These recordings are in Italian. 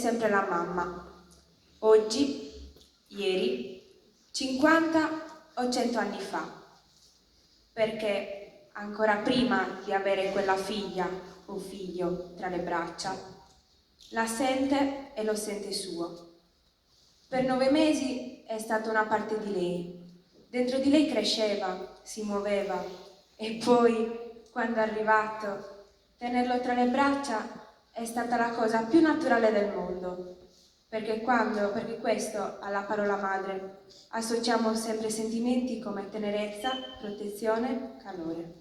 sempre la mamma. Oggi, ieri, 50 o 100 anni fa. Perché ancora prima di avere quella figlia o figlio tra le braccia, la sente e lo sente suo. Per 9 mesi è stata una parte di lei. Dentro di lei cresceva, si muoveva e poi, quando è arrivato, tenerlo tra le braccia è stata la cosa più naturale del mondo. Perché questo alla parola madre associamo sempre sentimenti come tenerezza, protezione, calore.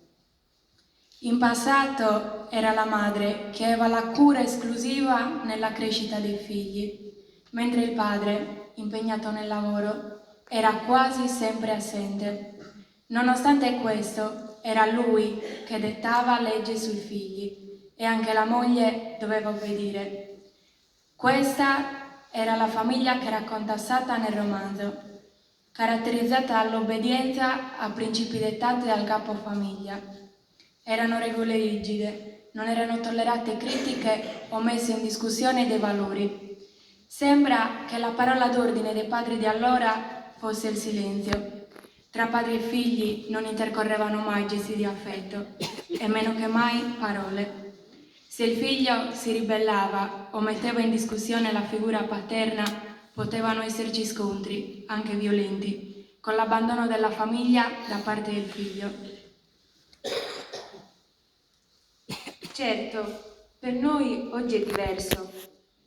In passato era la madre che aveva la cura esclusiva nella crescita dei figli, mentre il padre, impegnato nel lavoro, era quasi sempre assente. Nonostante questo, era lui che dettava leggi sui figli e anche la moglie doveva obbedire. Questa era la famiglia che racconta Sata nel romanzo, caratterizzata dall'obbedienza a principi dettati dal capofamiglia. Erano regole rigide, non erano tollerate critiche o messe in discussione dei valori. Sembra che la parola d'ordine dei padri di allora fosse il silenzio. Tra padri e figli non intercorrevano mai gesti di affetto e meno che mai parole. Se il figlio si ribellava o metteva in discussione la figura paterna, potevano esserci scontri, anche violenti, con l'abbandono della famiglia da parte del figlio. Certo, per noi oggi è diverso.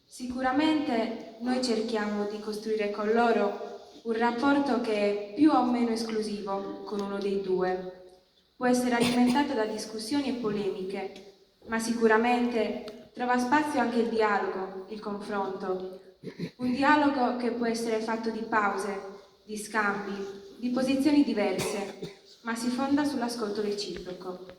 Sicuramente noi cerchiamo di costruire con loro un rapporto che è più o meno esclusivo con uno dei due. Può essere alimentato da discussioni e polemiche, ma sicuramente trova spazio anche il dialogo, il confronto. Un dialogo che può essere fatto di pause, di scambi, di posizioni diverse, ma si fonda sull'ascolto reciproco.